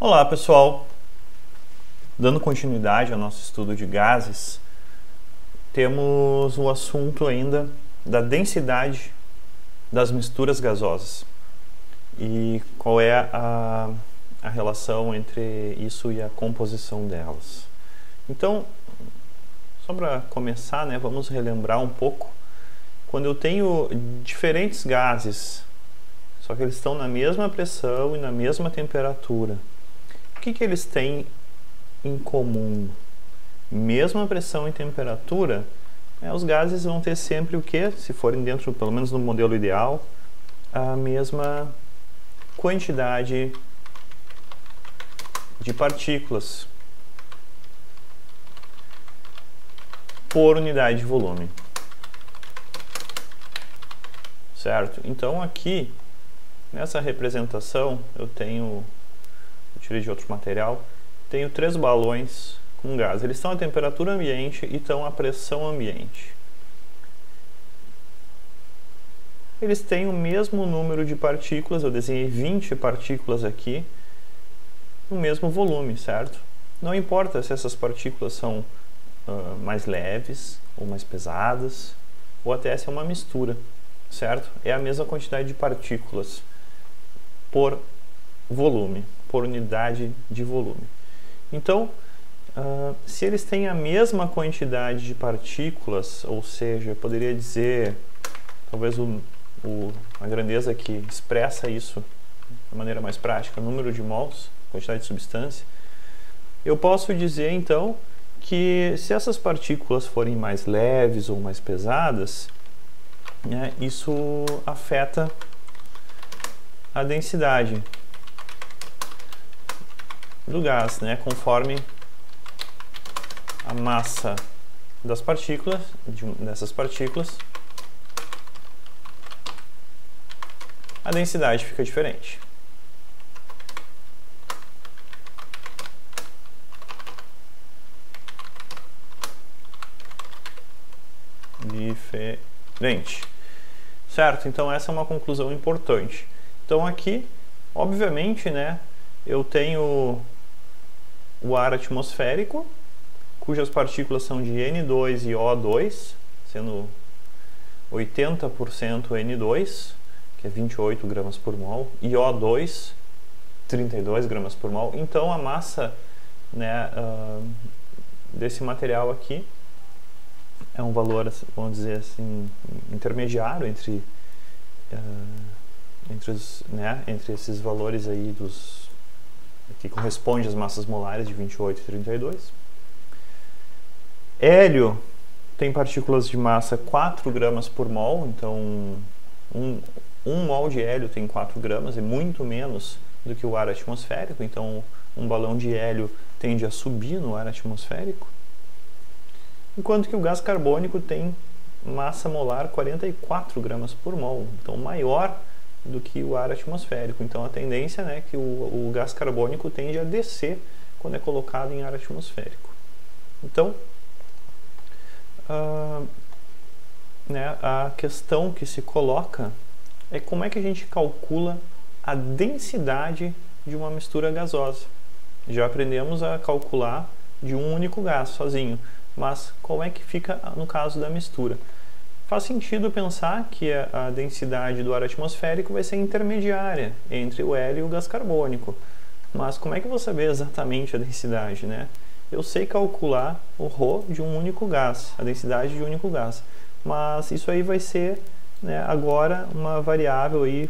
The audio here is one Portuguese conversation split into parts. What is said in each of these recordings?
Olá pessoal, dando continuidade ao nosso estudo de gases, temos o assunto ainda da densidade das misturas gasosas e qual é a relação entre isso e a composição delas. Então, só para começar, vamos relembrar um pouco. Quando eu tenho diferentes gases, só que eles estão na mesma pressão e na mesma temperatura, o que eles têm em comum? Mesma pressão e temperatura, os gases vão ter sempre o quê? Se forem dentro, pelo menos no modelo ideal, a mesma quantidade de partículas por unidade de volume. Certo? Então aqui, nessa representação, eu tirei de outro material, tenho 3 balões com gás. Eles estão à temperatura ambiente e estão à pressão ambiente. Eles têm o mesmo número de partículas, eu desenhei 20 partículas aqui, no mesmo volume, certo? Não importa se essas partículas são mais leves ou mais pesadas, ou até se é uma mistura, certo? É a mesma quantidade de partículas por volume, por unidade de volume. Então, se eles têm a mesma quantidade de partículas, ou seja, eu poderia dizer, talvez a grandeza que expressa isso de maneira mais prática, número de mols, quantidade de substância, eu posso dizer então que se essas partículas forem mais leves ou mais pesadas, isso afeta a densidade do gás, conforme a massa das partículas, dessas partículas, a densidade fica diferente. Certo? Então essa é uma conclusão importante. Então aqui, obviamente, eu tenho o ar atmosférico, cujas partículas são de N2 e O2, sendo 80% N2, que é 28 gramas por mol, e O2, 32 gramas por mol. Então a massa desse material aqui é um valor, vamos dizer assim, intermediário entre esses valores aí que corresponde às massas molares de 28 e 32. Hélio tem partículas de massa 4 gramas por mol, então um mol de hélio tem 4 gramas, é muito menos do que o ar atmosférico, então um balão de hélio tende a subir no ar atmosférico, enquanto que o gás carbônico tem massa molar 44 gramas por mol, então maior do que o ar atmosférico. Então a tendência é que o gás carbônico tende a descer quando é colocado em ar atmosférico. Então, a questão que se coloca é como é que a gente calcula a densidade de uma mistura gasosa. Já aprendemos a calcular de um único gás sozinho, mas como é que fica no caso da mistura? Faz sentido pensar que a densidade do ar atmosférico vai ser intermediária entre o hélio e o gás carbônico. Mas como é que eu vou saber exatamente a densidade, Eu sei calcular o ρ de um único gás, a densidade de um único gás. Mas isso aí vai ser, agora uma variável aí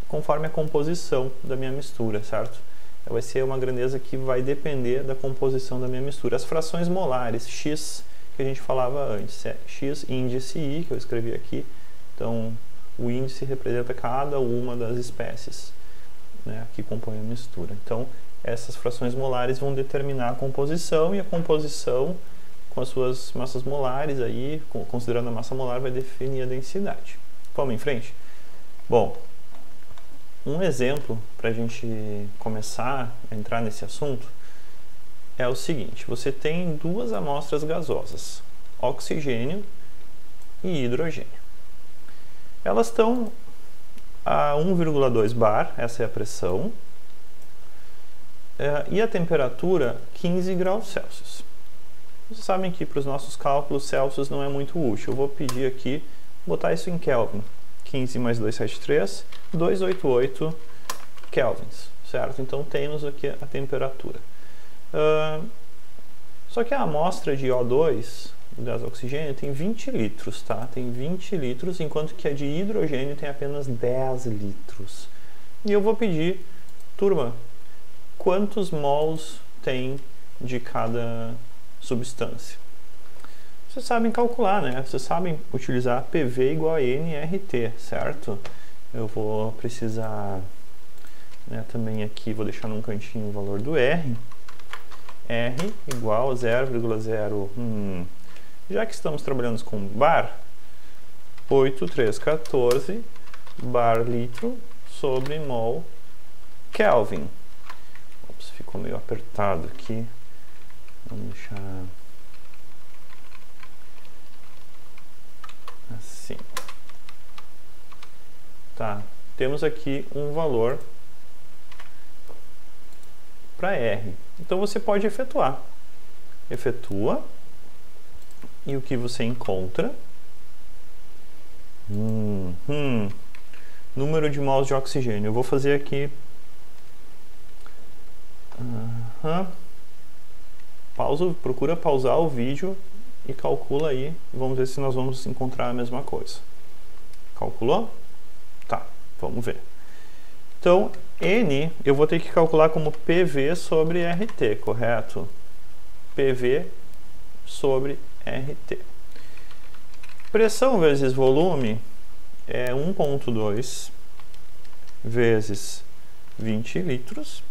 conforme a composição da minha mistura, certo? Vai ser uma grandeza que vai depender da composição da minha mistura. As frações molares, x, que a gente falava antes, é x índice I, que eu escrevi aqui. Então, o índice representa cada uma das espécies que compõem a mistura. Então, essas frações molares vão determinar a composição, e a composição, com as suas massas molares, aí, considerando a massa molar, vai definir a densidade. Vamos em frente? Bom, um exemplo para a gente começar a entrar nesse assunto é o seguinte: você tem 2 amostras gasosas, oxigênio e hidrogênio. Elas estão a 1,2 bar, essa é a pressão, e a temperatura 15 graus Celsius. Vocês sabem que para os nossos cálculos Celsius não é muito útil. Eu vou pedir aqui, botar isso em Kelvin. 15 mais 273, 288 kelvins, certo? Então temos aqui a temperatura. Só que a amostra de O2, do gás oxigênio, tem 20 litros, tá? Tem 20 litros, enquanto que a de hidrogênio tem apenas 10 litros. E eu vou pedir, turma, quantos mols tem de cada substância? Vocês sabem calcular, né? Vocês sabem utilizar PV igual a nRT, certo? Eu vou precisar, né, também aqui, vou deixar num cantinho o valor do R. R igual a 0,0... já que estamos trabalhando com bar, 8314 bar litro sobre mol Kelvin. Ops, ficou meio apertado aqui. Vamos deixar assim. Tá, temos aqui um valor para R. Então você pode efetuar. Efetua. E o que você encontra? Número de mols de oxigênio. Eu vou fazer aqui. Procura pausar o vídeo e calcula aí. Vamos ver se nós vamos encontrar a mesma coisa. Calculou? Tá, vamos ver. Então, N eu vou ter que calcular como PV sobre RT, correto? PV sobre RT. Pressão vezes volume é 1,2 vezes 20 litros.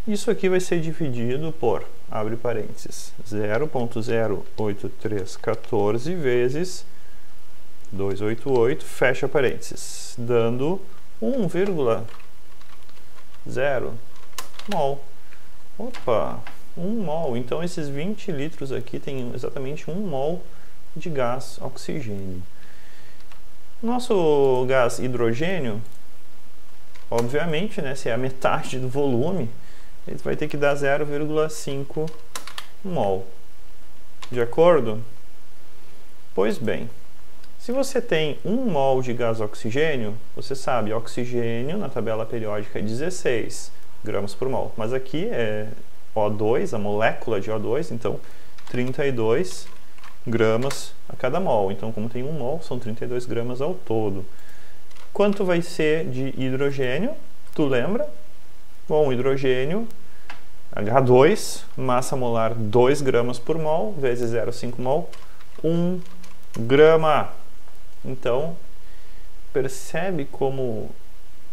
Isso aqui vai ser dividido por, abre parênteses, 0,08314 vezes 288, fecha parênteses, dando 1,0 mol. Opa, 1 mol. Então esses 20 litros aqui tem exatamente 1 mol de gás oxigênio. Nosso gás hidrogênio, obviamente, né, se é a metade do volume, ele vai ter que dar 0,5 mol. De acordo? Pois bem, se você tem 1 mol de gás oxigênio, você sabe, oxigênio na tabela periódica é 16 gramas por mol. Mas aqui é O2, a molécula de O2, então 32 gramas a cada mol. Então, como tem 1 mol, são 32 gramas ao todo. Quanto vai ser de hidrogênio? Tu lembra? Bom, hidrogênio, H2, massa molar 2 gramas por mol, vezes 0,5 mol, 1 grama. Então, percebe como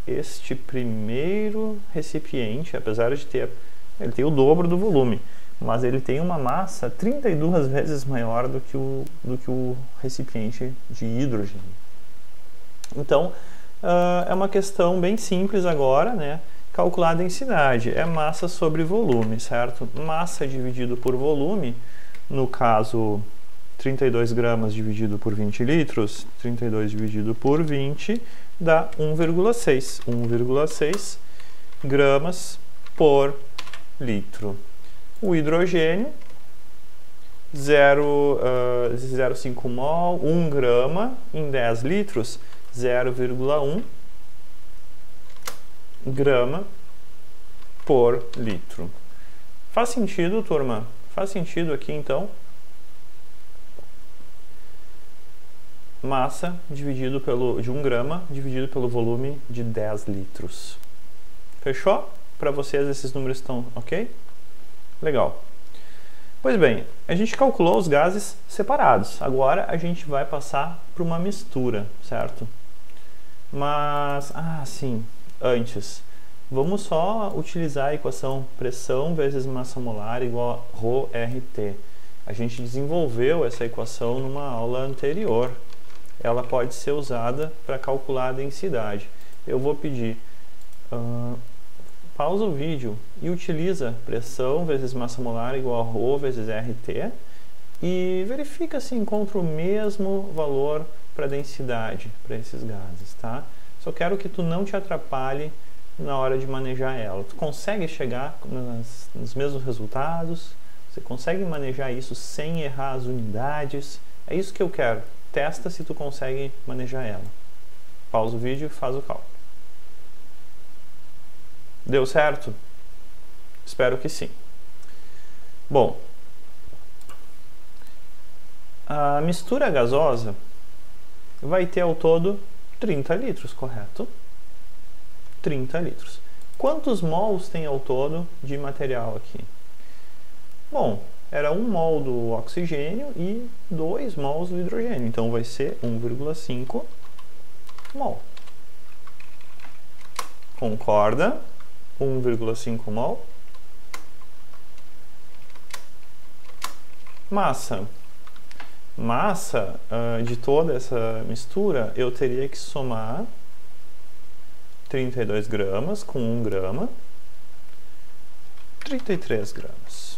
este primeiro recipiente, apesar de ter, ele tem o dobro do volume, mas ele tem uma massa 32 vezes maior do que o recipiente de hidrogênio. Então, é uma questão bem simples agora, né? Calcular a densidade, é massa sobre volume, certo? Massa dividido por volume, no caso 32 gramas dividido por 20 litros, 32 dividido por 20 dá 1,6. 1,6 gramas por litro. O hidrogênio, 0,5 mol, 1 grama em 10 litros, 0,1 grama por litro. Faz sentido, turma? Faz sentido aqui, então? Massa dividido de 1 grama dividido pelo volume de 10 litros. Fechou? Para vocês esses números estão ok? Legal. Pois bem, a gente calculou os gases separados. Agora a gente vai passar para uma mistura, certo? Mas, sim, antes, vamos só utilizar a equação pressão vezes massa molar igual a ρRT. A gente desenvolveu essa equação numa aula anterior. Ela pode ser usada para calcular a densidade. Eu vou pedir, pausa o vídeo e utiliza pressão vezes massa molar igual a ρ vezes RT e verifica se encontra o mesmo valor para densidade para esses gases, tá? Só quero que tu não te atrapalhe na hora de manejar ela? Tu consegue chegar nos mesmos resultados? Você consegue manejar isso sem errar as unidades? É isso que eu quero. Testa se tu consegue manejar ela. Pausa o vídeo e faz o cálculo. Deu certo? Espero que sim. Bom, a mistura gasosa vai ter ao todo 30 litros, correto? 30 litros. Quantos mols tem ao todo de material aqui? Bom, era 1 mol do oxigênio e 2 mols do hidrogênio. Então vai ser 1,5 mol. Concorda? 1,5 mol. Massa. Massa de toda essa mistura, eu teria que somar 32 gramas com 1 grama, 33 gramas.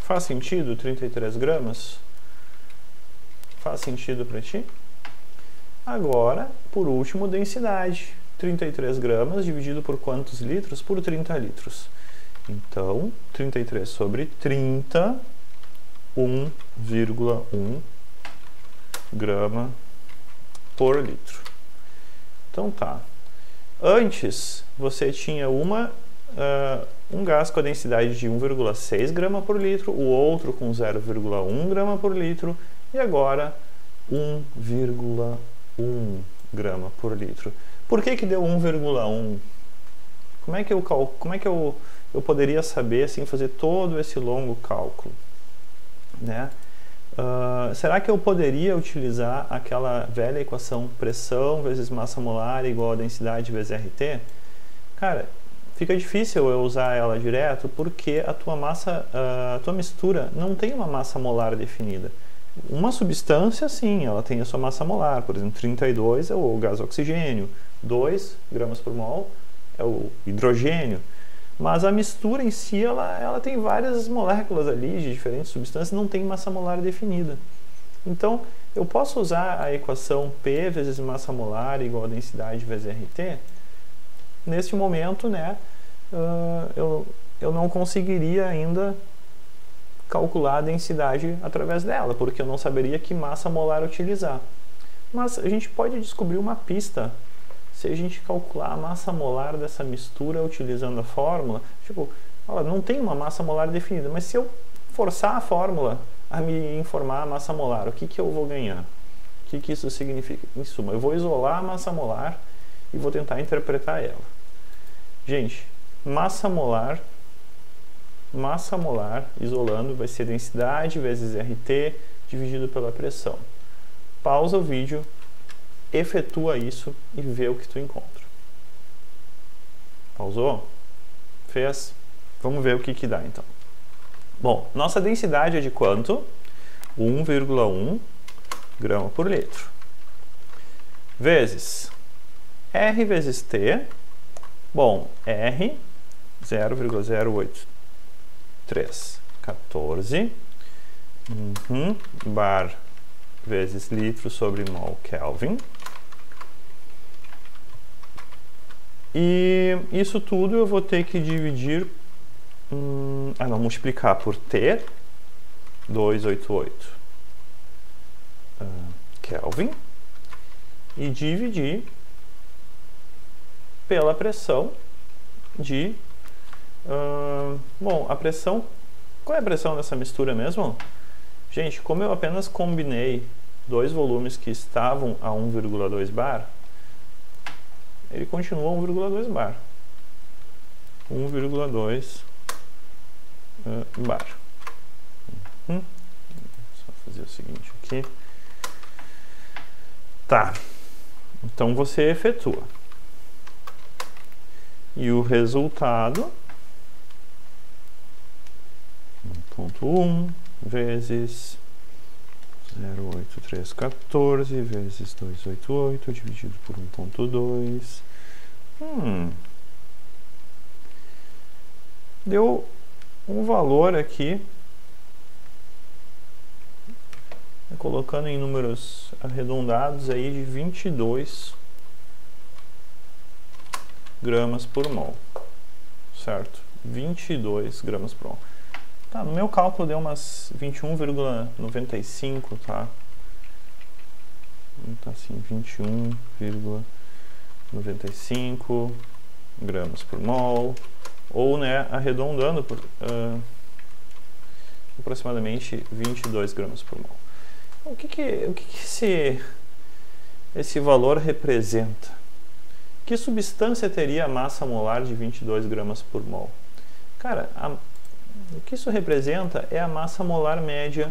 Faz sentido 33 gramas? Faz sentido para ti? Agora, por último, densidade. 33 gramas dividido por quantos litros? Por 30 litros. Então, 33 sobre 30, 1,1 grama por litro. Então tá. Antes, você tinha um gás com a densidade de 1,6 grama por litro, o outro com 0,1 grama por litro, e agora 1,1 grama por litro. Por que deu 1,1? Como é que eu poderia saber, assim, fazer todo esse longo cálculo? Né? Será que eu poderia utilizar aquela velha equação pressão vezes massa molar igual a densidade vezes RT? Cara, fica difícil eu usar ela direto porque a tua mistura não tem uma massa molar definida. Uma substância, sim, ela tem a sua massa molar. Por exemplo, 32 é o gás oxigênio, 2 gramas por mol é o hidrogênio. Mas a mistura em si, ela tem várias moléculas ali de diferentes substâncias, não tem massa molar definida. Então, eu posso usar a equação P vezes massa molar igual a densidade vezes RT? Neste momento, né, eu não conseguiria ainda calcular a densidade através dela, porque eu não saberia que massa molar utilizar. Mas a gente pode descobrir uma pista se a gente calcular a massa molar dessa mistura utilizando a fórmula. Tipo, ela não tem uma massa molar definida, mas se eu forçar a fórmula a me informar a massa molar, o que eu vou ganhar? O que isso significa? Em suma, eu vou isolar a massa molar e vou tentar interpretar ela. Gente, massa molar isolando vai ser densidade vezes RT dividido pela pressão. Pausa o vídeo, efetua isso e vê o que tu encontra. Pausou? Fez? Vamos ver o que dá então. Bom, nossa densidade é de quanto? 1,1 grama por litro. Vezes R vezes T. Bom, R 0,08314 bar vezes litro sobre mol Kelvin. E isso tudo eu vou ter que dividir, não, multiplicar por T, 288 Kelvin, e dividir pela pressão de... bom, a pressão... Qual é a pressão dessa mistura mesmo? Gente, como eu apenas combinei dois volumes que estavam a 1,2 bar, ele continua 1,2 bar. 1,2 bar. Só fazer o seguinte aqui. Tá. Então você efetua. E o resultado... 1,1 vezes 0,8314 vezes 288 dividido por 1,2. Deu um valor aqui, colocando em números arredondados aí, de 22 gramas por mol, certo? 22 gramas por mol. Tá, no meu cálculo deu umas 21,95, tá? Então assim, 21,95 gramas por mol, ou, né, arredondando por aproximadamente 22 gramas por mol. O que esse valor representa? Que substância teria a massa molar de 22 gramas por mol? Cara, o que isso representa é a massa molar média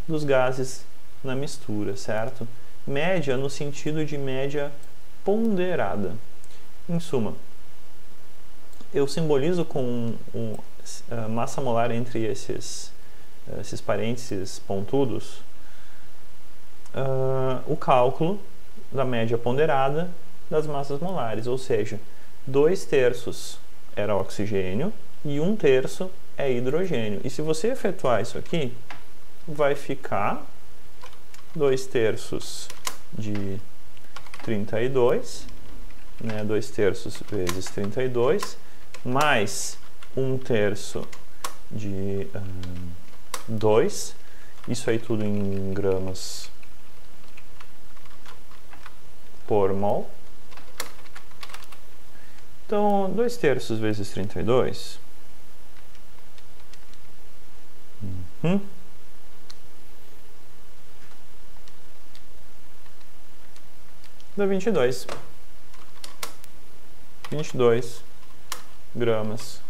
dos gases na mistura, certo? Média no sentido de média ponderada. Em suma, eu simbolizo com a massa molar entre esses parênteses pontudos o cálculo da média ponderada das massas molares, ou seja, 2/3 era oxigênio e 1/3 é hidrogênio. E se você efetuar isso aqui, vai ficar 2/3 de 32, né, 2/3 vezes 32, mais 1/3 de 2, isso aí tudo em gramas por mol. Então, 2/3 vezes 32 dá 22 gramas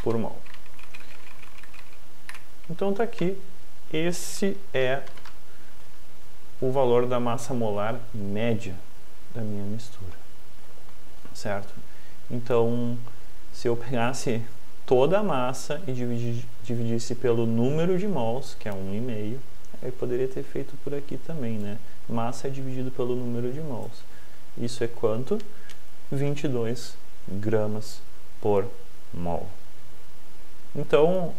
por mol. Então tá aqui, esse é o valor da massa molar média da minha mistura, certo? Então, se eu pegasse toda a massa e dividisse pelo número de mols, que é 1,5, aí poderia ter feito por aqui também, né? Massa é dividido pelo número de mols. Isso é quanto? 22 gramas por mol. Então,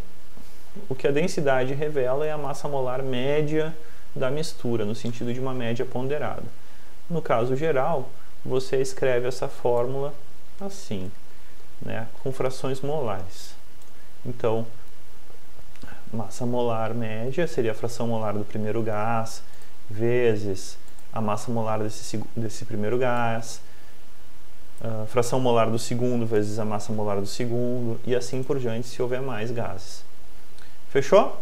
o que a densidade revela é a massa molar média da mistura, no sentido de uma média ponderada. No caso geral, você escreve essa fórmula assim, né, com frações molares. Então, massa molar média seria a fração molar do primeiro gás, vezes a massa molar desse primeiro gás, a fração molar do segundo vezes a massa molar do segundo, e assim por diante se houver mais gases. Fechou?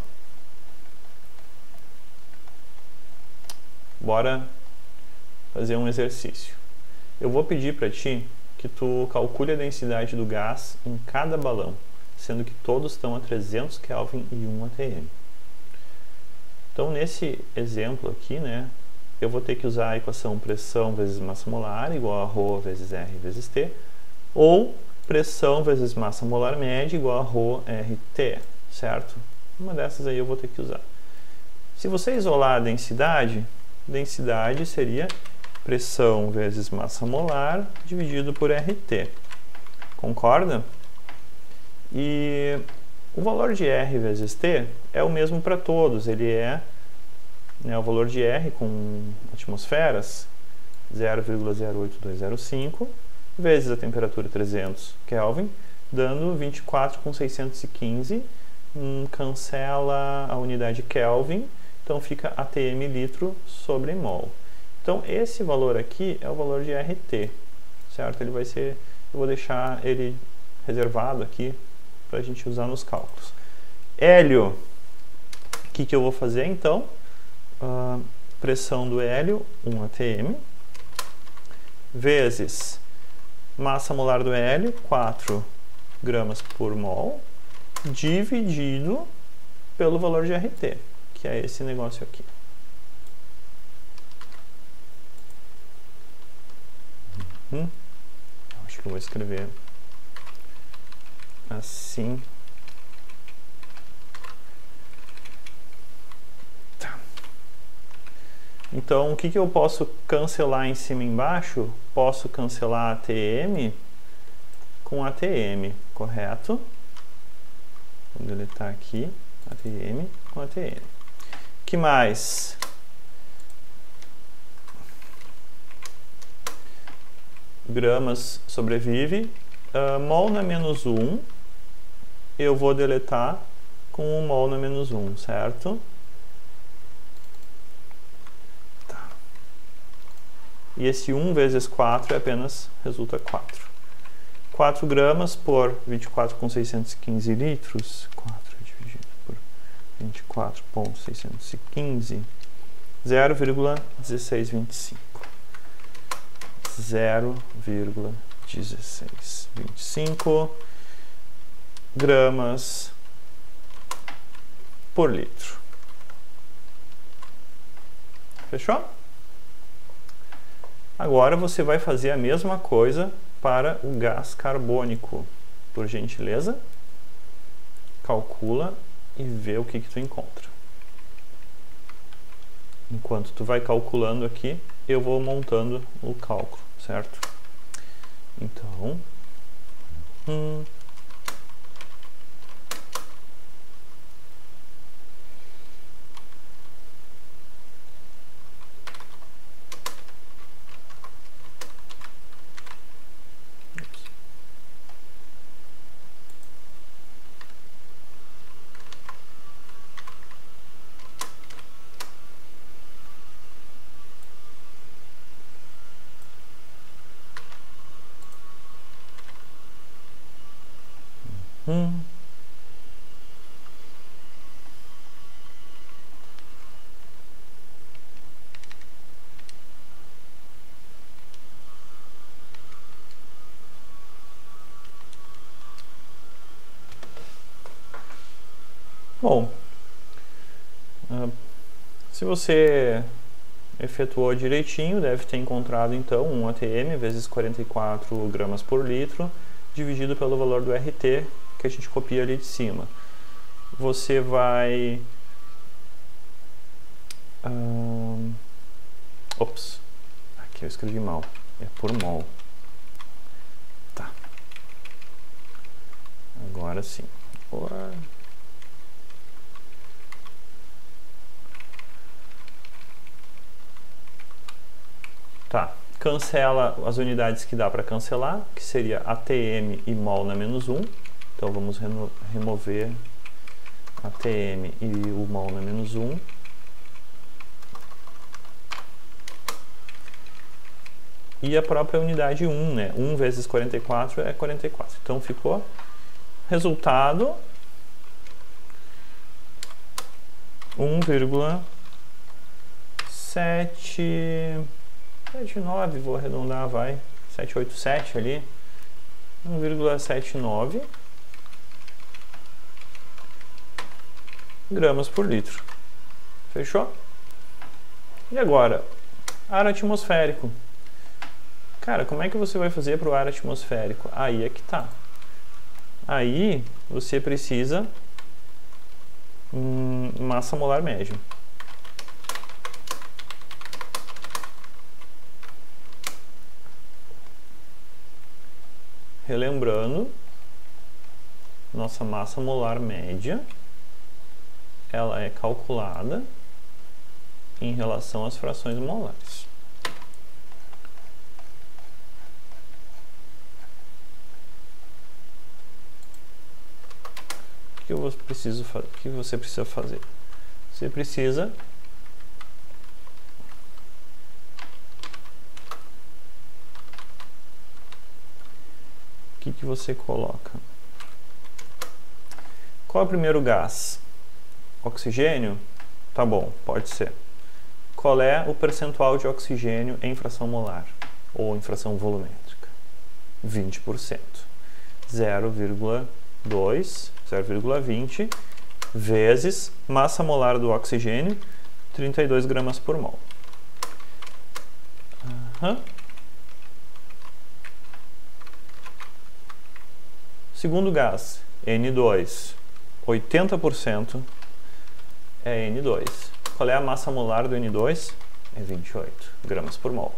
Bora fazer um exercício. Eu vou pedir para ti que tu calcule a densidade do gás em cada balão, sendo que todos estão a 300 Kelvin e 1 atm. Então, nesse exemplo aqui, né, eu vou ter que usar a equação pressão vezes massa molar igual a ρ vezes R vezes T, ou pressão vezes massa molar média igual a ρ RT, certo? Uma dessas aí eu vou ter que usar. Se você isolar a densidade seria pressão vezes massa molar dividido por RT. Concorda? E o valor de R vezes T é o mesmo para todos. Ele é, né, o valor de R com atmosferas, 0,08205, vezes a temperatura 300 Kelvin, dando 24,615. Cancela a unidade Kelvin, então fica atm litro sobre mol. Então esse valor aqui é o valor de RT, certo? Ele vai ser, eu vou deixar ele reservado aqui para a gente usar nos cálculos. Hélio, o que eu vou fazer então? Pressão do hélio, 1 atm, vezes massa molar do hélio, 4 gramas por mol, dividido pelo valor de RT, que é esse negócio aqui. Acho que eu vou escrever assim. Tá. Então, o que eu posso cancelar em cima e embaixo? Posso cancelar ATM com ATM, correto? Vou deletar aqui, ATM com ATM. Que mais? gramas sobrevive, mol na menos 1, eu vou deletar com o mol na menos 1, certo? Tá. E esse 1 vezes 4 resulta 4. 4 gramas por 24,615 litros, 4 dividido por 24,615, 0,1625. 0,1625 gramas por litro. Fechou? Agora você vai fazer a mesma coisa para o gás carbônico. Por gentileza, calcula e vê o que tu encontra. Enquanto tu vai calculando aqui, eu vou montando o cálculo, certo? Então, bom, se você efetuou direitinho, deve ter encontrado então 1 atm vezes 44 gramas por litro, dividido pelo valor do RT, que a gente copia ali de cima. Você vai... ops, aqui eu escrevi mal, é por mol. Tá. Agora sim. Tá, cancela as unidades que dá para cancelar, que seria ATM e mol na menos 1. Então vamos remover ATM e o mol na menos 1. E a própria unidade 1, né? 1 vezes 44 é 44. Então ficou resultado 1,79, vou arredondar, vai, 787 ali, 1,79 gramas por litro. Fechou? E agora, ar atmosférico. Cara, como é que você vai fazer para o ar atmosférico? Aí é que tá. Aí você precisa massa molar média. Relembrando, nossa massa molar média, ela é calculada em relação às frações molares. O que você precisa fazer? Você precisa o que você coloca? Qual é o primeiro gás? Oxigênio? Tá bom, pode ser. Qual é o percentual de oxigênio em fração molar ou em fração volumétrica? 20%. 0,20 vezes massa molar do oxigênio, 32 gramas por mol. Segundo gás, N2, 80% é N2. Qual é a massa molar do N2? É 28 gramas por mol.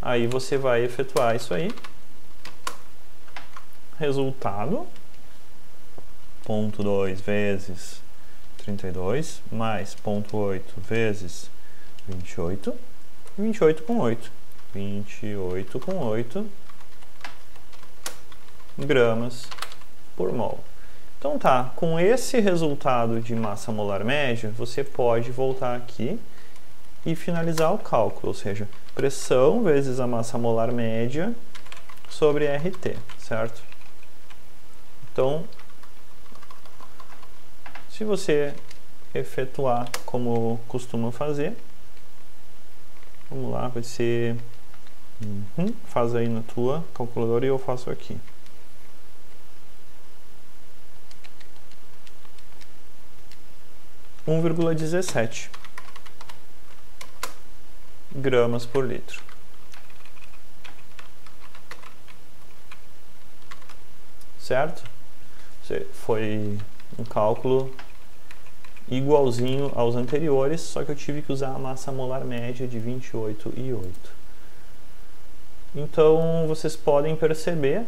Aí você vai efetuar isso aí. Resultado, 0,2 vezes 32, mais 0,8 vezes 28, 28 com 8, 28,8 gramas por mol. Então tá, com esse resultado de massa molar média, você pode voltar aqui e finalizar o cálculo, ou seja, pressão vezes a massa molar média sobre RT, certo? Então, se você efetuar como costuma fazer, vamos lá, vai ser... faz aí na tua calculadora e eu faço aqui. - 1,17 gramas por litro. Certo? Foi um cálculo igualzinho aos anteriores, só que eu tive que usar a massa molar média de 28,8. Então, vocês podem perceber,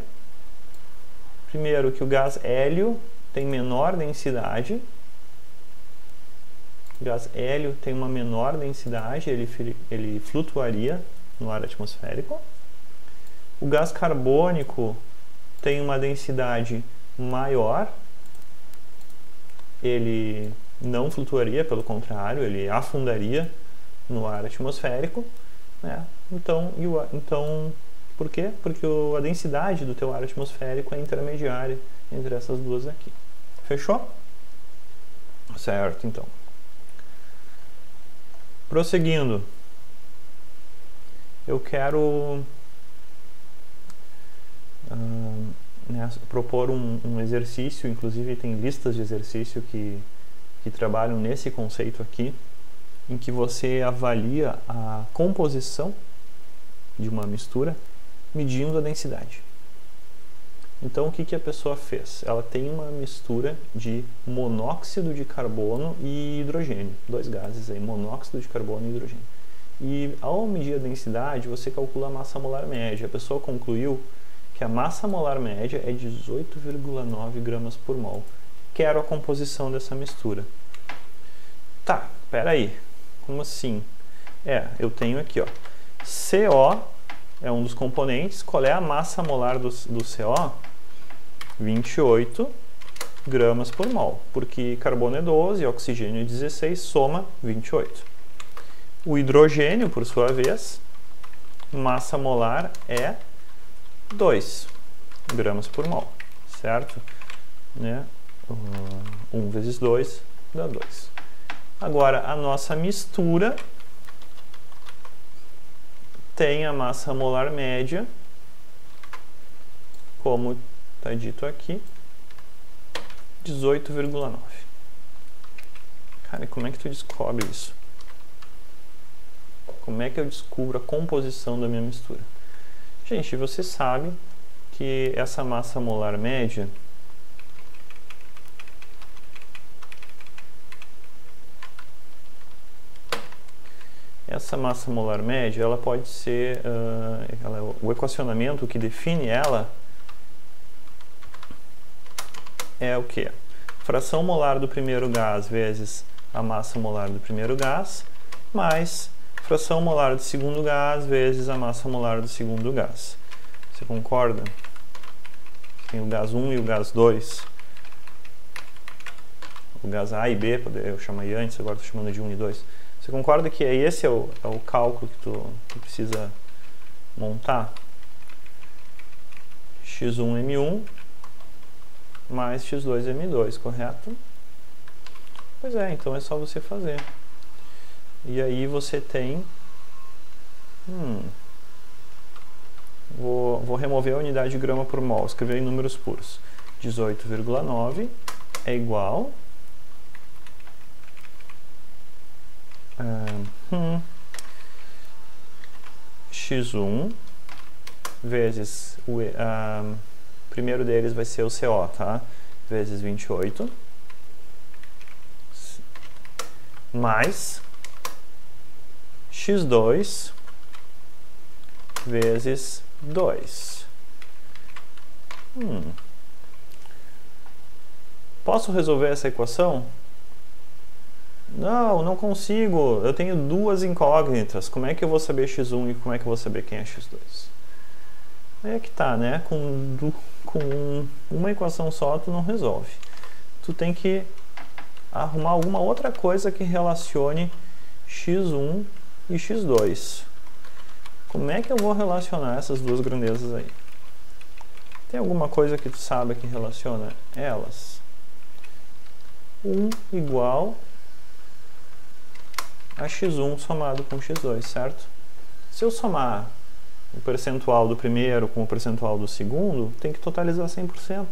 primeiro, que o gás hélio tem menor densidade. O gás hélio tem uma menor densidade, ele flutuaria no ar atmosférico. O gás carbônico tem uma densidade maior, ele não flutuaria, pelo contrário, ele afundaria no ar atmosférico, né? Então, por quê? Porque a densidade do teu ar atmosférico é intermediária entre essas duas aqui. Fechou? Certo, então. Prosseguindo, eu quero propor um exercício, inclusive tem listas de exercício que trabalham nesse conceito aqui, em que você avalia a composição de uma mistura medindo a densidade. Então, o que a pessoa fez? Ela tem uma mistura de monóxido de carbono e hidrogênio, dois gases aí, monóxido de carbono e hidrogênio. E ao medir a densidade, você calcula a massa molar média. A pessoa concluiu que a massa molar média é 18,9 gramas por mol. Quero a composição dessa mistura. Tá, peraí, como assim? Eu tenho aqui, ó, CO é um dos componentes. Qual é a massa molar do CO? 28 gramas por mol, porque carbono é 12, oxigênio é 16, soma 28. O hidrogênio, por sua vez, massa molar é 2 gramas por mol, certo? Né? 1 vezes 2 dá 2. Agora, a nossa mistura tem a massa molar média, como está dito aqui, 18,9. Cara, e como é que tu descobre isso? Como é que eu descubro a composição da minha mistura? Gente, você sabe que essa massa molar média ela pode ser, o equacionamento que define ela é o quê? Fração molar do primeiro gás vezes a massa molar do primeiro gás, mais fração molar do segundo gás vezes a massa molar do segundo gás. Você concorda? Tem o gás 1 e o gás 2. O gás A e B, eu chamei antes, agora estou chamando de 1 e 2. Você concorda que esse é o cálculo que tu precisa montar? X1M1 mais X2M2, correto? Pois é, então é só você fazer. E aí você tem... Vou remover a unidade de grama por mol, escrever em números puros. 18,9 é igual... X1 vezes o primeiro deles vai ser o CO, tá? Vezes 28 mais X2 vezes 2. Posso resolver essa equação? Não consigo, eu tenho duas incógnitas, como é que eu vou saber x1 e como é que eu vou saber quem é x2? Aí é que tá, né? Com uma equação só tu não resolve. Tu tem que arrumar alguma outra coisa que relacione x1 e x2. Como é que eu vou relacionar essas duas grandezas aí? Tem alguma coisa que tu sabe que relaciona elas? 1 igual a x1 somado com x2, certo? Se eu somar o percentual do primeiro com o percentual do segundo, tem que totalizar 100%.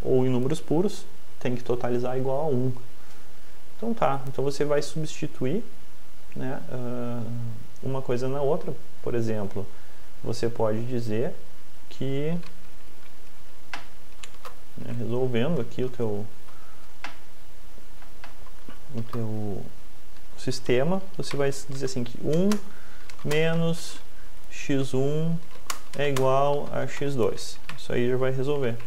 Ou em números puros, tem que totalizar igual a 1. Então tá, então você vai substituir, né, uma coisa na outra. Por exemplo, você pode dizer que, né, resolvendo aqui o teu sistema, você vai dizer assim que 1 menos x1 é igual a x2. Isso aí já vai resolver.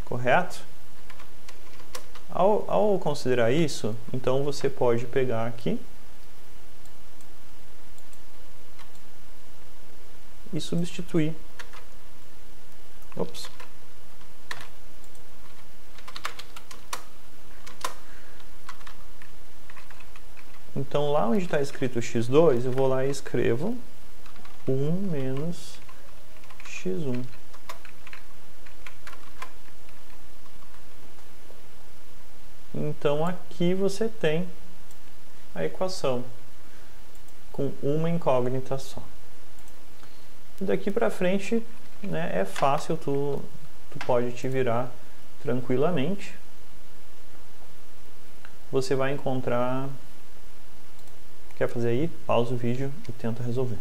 Correto? Ao considerar isso, então você pode pegar aqui e substituir. Ops. Então, lá onde está escrito x2, eu vou lá e escrevo 1 menos x1. Então, aqui você tem a equação com uma incógnita só. E daqui para frente, né, é fácil, tu pode te virar tranquilamente. Você vai encontrar... Quer fazer aí? Pausa o vídeo e tenta resolver.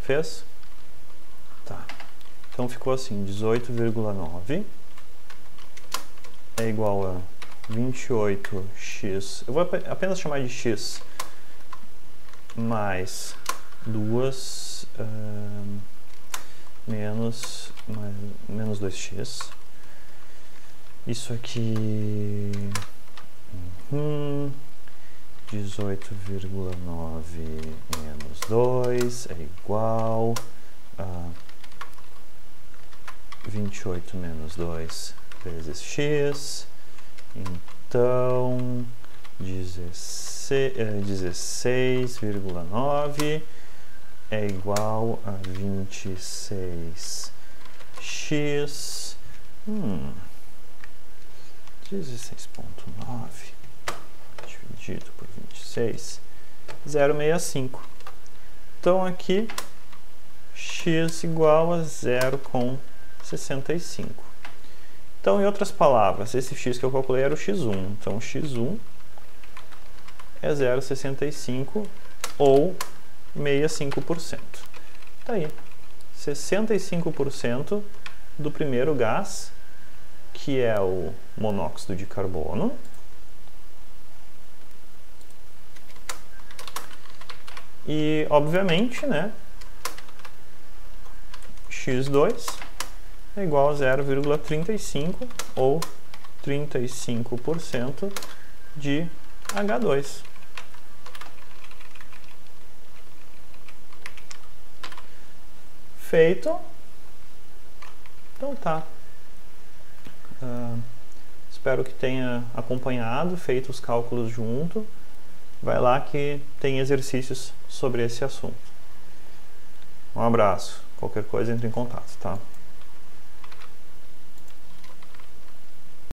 Fez? Tá. Então ficou assim, 18,9 é igual a 28x, eu vou apenas chamar de x, mais 2 menos 2x. Isso aqui, 18,9 menos 2 é igual a 28 menos 2 vezes x, então 16,9 é igual a 26x, 16,9 dividido por 26, 0,65. Então aqui x igual a 0,65. Então, em outras palavras, esse x que eu calculei era o x1. Então, x1 é 0,65 ou 65%. Tá aí, 65% do primeiro gás, que é o monóxido de carbono, e, obviamente, né, x2 é igual a 0,35 ou 35% de H2. Feito. Então tá. Espero que tenha acompanhado, feito os cálculos junto. Vai lá que tem exercícios sobre esse assunto. Um abraço. Qualquer coisa, entre em contato, tá?